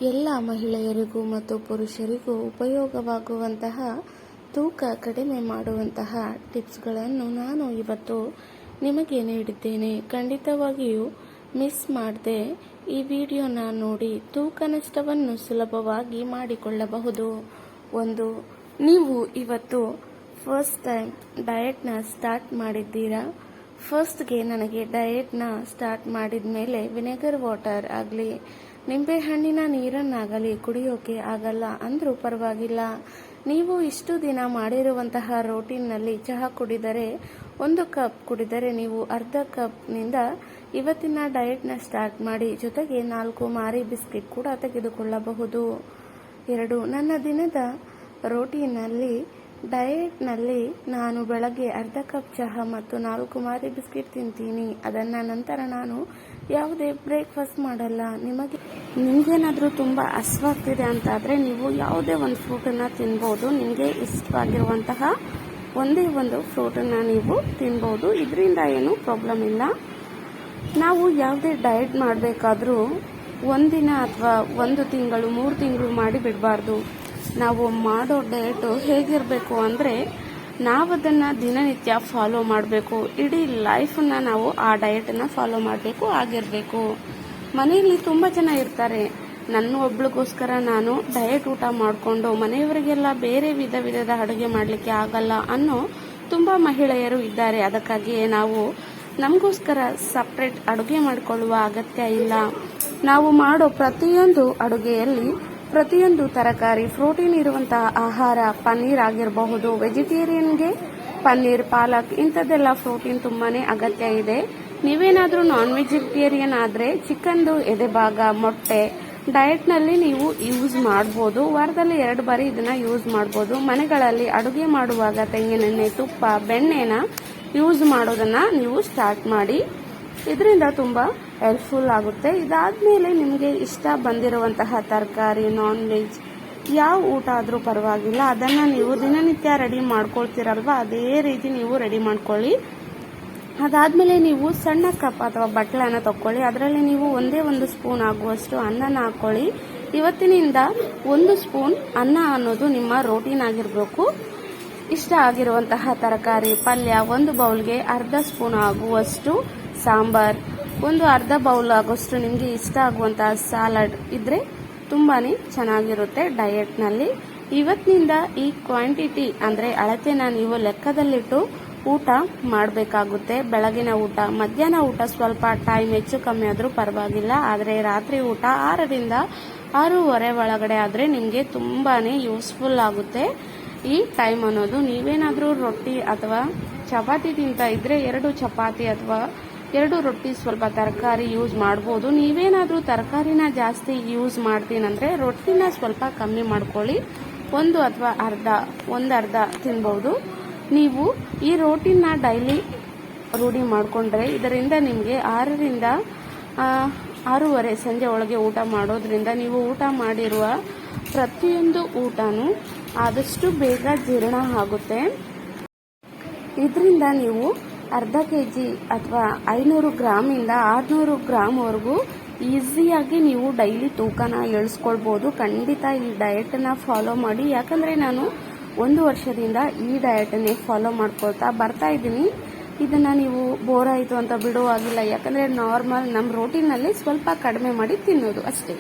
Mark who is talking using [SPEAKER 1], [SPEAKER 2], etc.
[SPEAKER 1] ಎಲ್ಲ ಮಹಿಳೆಯರಿಗೂ ಮತ್ತು ಪುರುಷರಿಗೂ ಉಪಯೋಗವಾಗುವಂತಹ ತೂಕ ಕಡಿಮೆ ಮಾಡುವಂತಹ ಟಿಪ್ಸ್ಗಳನ್ನು ನಾನು ಇವತ್ತು ನಿಮಗೆ ನೀಡಿದ್ದೇನೆ. ಖಂಡಿತವಾಗಿಯೂ ಮಿಸ್ ಮಾಡದೆ ಈ ವಿಡಿಯೋನ ನೋಡಿ ತೂಕ ನಷ್ಟವನ್ನು ಸುಲಭವಾಗಿ ಮಾಡಿಕೊಳ್ಳಬಹುದು. ಒಂದು, ನೀವು ಇವತ್ತು ಫಸ್ಟ್ ಟೈಮ್ ಡಯಟ್ನ ಸ್ಟಾರ್ಟ್ ಮಾಡಿದ್ದೀರಾ. ಫಸ್ಟ್ಗೆ ನನಗೆ ಡಯಟ್ನ ಸ್ಟಾರ್ಟ್ ಮಾಡಿದ ಮೇಲೆ ವಿನೆಗರ್ ವಾಟರ್ ಆಗಲಿ ನಿಂಬೆಹಣ್ಣಿನ ನೀರನ್ನಾಗಲಿ ಕುಡಿಯೋಕೆ ಆಗಲ್ಲ ಅಂದರೂ ಪರವಾಗಿಲ್ಲ. ನೀವು ಇಷ್ಟು ದಿನ ಮಾಡಿರುವಂತಹ ರೋಟೀನ್ನಲ್ಲಿ ಚಹಾ ಕುಡಿದರೆ 1 ಕಪ್ ಕುಡಿದರೆ ನೀವು ಅರ್ಧ ಕಪ್ನಿಂದ ಇವತ್ತಿನ ಡಯಟ್ನ ಸ್ಟಾರ್ಟ್ ಮಾಡಿ. ಜೊತೆಗೆ 4 ಮಾರಿ ಬಿಸ್ಕೆಟ್ ಕೂಡ ತೆಗೆದುಕೊಳ್ಳಬಹುದು. 2, ನನ್ನ ದಿನದ ರೋಟೀನಲ್ಲಿ ಡಯಟ್ನಲ್ಲಿ ನಾನು ಬೆಳಗ್ಗೆ ಅರ್ಧ ಕಪ್ ಚಹಾ ಮತ್ತು 4 ಮಾರಿ ಬಿಸ್ಕೆಟ್ ತಿಂತೀನಿ. ಅದನ್ನ ನಂತರ ನಾನು ಯಾವುದೇ ಬ್ರೇಕ್ಫಾಸ್ಟ್ ಮಾಡಲ್ಲ. ನಿಮಗೇನಾದರೂ ತುಂಬ ಹಸಿವಾಗ್ತಿದೆ ಅಂತಾದರೆ ನೀವು ಯಾವುದೇ ಒಂದು ಫ್ರೂಟನ್ನು ತಿನ್ಬೋದು. ನಿಮಗೆ ಇಷ್ಟವಾಗಿರುವಂತಹ ಒಂದೇ ಒಂದು ಫ್ರೂಟನ್ನು ನೀವು ತಿನ್ಬೋದು. ಇದರಿಂದ ಏನೂ ಪ್ರಾಬ್ಲಮ್ ಇಲ್ಲ. ನಾವು ಯಾವುದೇ ಡಯಟ್ ಮಾಡಬೇಕಾದ್ರೂ ಒಂದಿನ ಅಥವಾ 1 ತಿಂಗಳು 3 ತಿಂಗಳು ಮಾಡಿ ಬಿಡಬಾರ್ದು. ನಾವು ಮಾಡೋ ಡಯಟು ಹೇಗಿರಬೇಕು ಅಂದರೆ ನಾವದನ್ನು ದಿನನಿತ್ಯ ಫಾಲೋ ಮಾಡಬೇಕು. ಇಡೀ ಲೈಫನ್ನು ನಾವು ಆ ಡಯಟನ್ನು ಫಾಲೋ ಮಾಡಬೇಕು ಆಗಿರಬೇಕು. ಮನೆಯಲ್ಲಿ ತುಂಬ ಜನ ಇರ್ತಾರೆ, ನನ್ನ ಒಬ್ಳಿಗೋಸ್ಕರ ನಾನು ಡಯಟ್ ಊಟ ಮಾಡಿಕೊಂಡು ಮನೆಯವರಿಗೆಲ್ಲ ಬೇರೆ ವಿಧದ ಅಡುಗೆ ಮಾಡಲಿಕ್ಕೆ ಆಗಲ್ಲ ಅನ್ನೋ ತುಂಬ ಮಹಿಳೆಯರು ಇದ್ದಾರೆ. ಅದಕ್ಕಾಗಿಯೇ ನಾವು ನಮಗೋಸ್ಕರ ಸಪ್ರೇಟ್ ಅಡುಗೆ ಮಾಡಿಕೊಳ್ಳುವ ಅಗತ್ಯ ಇಲ್ಲ. ನಾವು ಮಾಡೋ ಪ್ರತಿಯೊಂದು ಅಡುಗೆಯಲ್ಲಿ ಪ್ರತಿಯೊಂದು ತರಕಾರಿ, ಪ್ರೋಟೀನ್ ಇರುವಂತಹ ಆಹಾರ, ಪನ್ನೀರ್ ಆಗಿರಬಹುದು, ವೆಜಿಟೇರಿಯನ್ಗೆ ಪನ್ನೀರ್, ಪಾಲಕ್ ಇಂಥದ್ದೆಲ್ಲ ಪ್ರೋಟೀನ್ ತುಂಬಾನೇ ಅಗತ್ಯ ಇದೆ. ನೀವೇನಾದರೂ ನಾನ್ ವೆಜಿಟೇರಿಯನ್ ಆದರೆ ಚಿಕನ್ದು ಎದೆಭಾಗ, ಮೊಟ್ಟೆ ಡಯಟ್ನಲ್ಲಿ ನೀವು ಯೂಸ್ ಮಾಡ್ಬೋದು. ವಾರದಲ್ಲಿ 2 ಬಾರಿ ಇದನ್ನ ಯೂಸ್ ಮಾಡ್ಬೋದು. ಮನೆಗಳಲ್ಲಿ ಅಡುಗೆ ಮಾಡುವಾಗ ತೆಂಗಿನೆಣ್ಣೆ, ತುಪ್ಪ, ಬೆಣ್ಣೆನ ಯೂಸ್ ಮಾಡೋದನ್ನ ನೀವು ಸ್ಟಾರ್ಟ್ ಮಾಡಿ. ಇದರಿಂದ ತುಂಬ ಹೆಲ್ಪ್ಫುಲ್ ಆಗುತ್ತೆ. ಇದಾದ್ಮೇಲೆ ನಿಮಗೆ ಇಷ್ಟ ಬಂದಿರುವಂತಹ ತರಕಾರಿ, ನಾನ್ ವೆಜ್ ಯಾವ ಊಟ ಆದರೂ ಪರವಾಗಿಲ್ಲ, ಅದನ್ನು ನೀವು ದಿನನಿತ್ಯ ರೆಡಿ ಮಾಡ್ಕೊಳ್ತೀರಲ್ವ, ಅದೇ ರೀತಿ ನೀವು ರೆಡಿ ಮಾಡ್ಕೊಳ್ಳಿ. ಅದಾದ್ಮೇಲೆ ನೀವು ಸಣ್ಣ ಕಪ್ ಅಥವಾ ಬಟ್ಲನ್ನ ತಗೊಳ್ಳಿ. ಅದರಲ್ಲಿ ನೀವು ಒಂದೇ 1 ಸ್ಪೂನ್ ಆಗುವಷ್ಟು ಅನ್ನನ ಹಾಕೊಳ್ಳಿ. ಇವತ್ತಿನಿಂದ 1 ಸ್ಪೂನ್ ಅನ್ನ ಅನ್ನೋದು ನಿಮ್ಮ ರೋಟೀನ್ ಆಗಿರಬೇಕು. ಇಷ್ಟ ಆಗಿರುವಂತಹ ತರಕಾರಿ, ಪಲ್ಯ, 1 ಬೌಲ್ಗೆ ಅರ್ಧ ಸ್ಪೂನ್ ಆಗುವಷ್ಟು ಸಾಂಬಾರ್, ಅರ್ಧ ಬೌಲ್ ಆಗುವಷ್ಟು ನಿಮಗೆ ಇಷ್ಟ ಆಗುವಂತಹ ಸಾಲಡ್ ಇದ್ರೆ ತುಂಬಾನೇ ಚೆನ್ನಾಗಿರುತ್ತೆ ಡಯಟ್ನಲ್ಲಿ. ಇವತ್ತಿನಿಂದ ಈ ಕ್ವಾಂಟಿಟಿ ಅಂದ್ರೆ ಅಳತೆನ ನೀವು ಲೆಕ್ಕದಲ್ಲಿಟ್ಟು ಊಟ ಮಾಡಬೇಕಾಗುತ್ತೆ. ಬೆಳಗಿನ ಊಟ, ಮಧ್ಯಾಹ್ನ ಊಟ ಸ್ವಲ್ಪ ಟೈಮ್ ಹೆಚ್ಚು ಕಮ್ಮಿ ಆದರೂ ಪರವಾಗಿಲ್ಲ. ಆದರೆ ರಾತ್ರಿ ಊಟ 6ರಿಂದ 6:30 ಒಳಗಡೆ ಆದರೆ ನಿಮಗೆ ತುಂಬಾನೇ ಯೂಸ್ಫುಲ್ ಆಗುತ್ತೆ ಈ ಟೈಮ್ ಅನ್ನೋದು. ನೀವೇನಾದರೂ ರೊಟ್ಟಿ ಅಥವಾ ಚಪಾತಿ ತಿಂತ ಇದ್ರೆ 2 ಚಪಾತಿ ಅಥವಾ 2 ರೊಟ್ಟಿ, ಸ್ವಲ್ಪ ತರಕಾರಿ ಯೂಸ್ ಮಾಡ್ಬೋದು. ನೀವೇನಾದರೂ ತರಕಾರಿನ ಜಾಸ್ತಿ ಯೂಸ್ ಮಾಡ್ತೀನಂದ್ರೆ ರೊಟ್ಟಿನ ಸ್ವಲ್ಪ ಕಮ್ಮಿ ಮಾಡ್ಕೊಳ್ಳಿ. 1 ಅಥವಾ ಅರ್ಧ ತಿನ್ಬಹುದು. ನೀವು ಈ ರೋಟಿನ ಡೈಲಿ ರೂಢಿ ಮಾಡಿಕೊಂಡ್ರೆ ಇದರಿಂದ ನಿಮಗೆ 6ರಿಂದ 6:30 ಸಂಜೆ ಒಳಗೆ ಊಟ ಮಾಡೋದ್ರಿಂದ ನೀವು ಊಟ ಮಾಡಿರುವ ಪ್ರತಿಯೊಂದು ಊಟನೂ ಆದಷ್ಟು ಬೇಗ ಜೀರ್ಣ ಆಗುತ್ತೆ. ಇದರಿಂದ ನೀವು ಅರ್ಧ kg ಅಥವಾ 500 ಗ್ರಾಮಿಂದ 600 ಗ್ರಾಮ್ವರೆಗೂ ಈಸಿಯಾಗಿ ನೀವು ಡೈಲಿ ತೂಕನ ಇಳಿಸ್ಕೊಳ್ಬೋದು. ಖಂಡಿತ ಈ ಡಯಟನ್ನ ಫಾಲೋ ಮಾಡಿ. ಯಾಕಂದರೆ ನಾನು 1 ವರ್ಷದಿಂದ ಈ ಡಯಟನ್ನೇ ಫಾಲೋ ಮಾಡ್ಕೊಳ್ತಾ ಬರ್ತಾ ಇದ್ದೀನಿ. ಇದನ್ನು ನೀವು ಬೋರ್ ಆಯಿತು ಅಂತ ಬಿಡುವಾಗಿಲ್ಲ. ಯಾಕಂದರೆ ನಾರ್ಮಲ್ ನಮ್ಮ ರೋಟೀನಲ್ಲಿ ಸ್ವಲ್ಪ ಕಡಿಮೆ ಮಾಡಿ ತಿನ್ನೋದು ಅಷ್ಟೇ.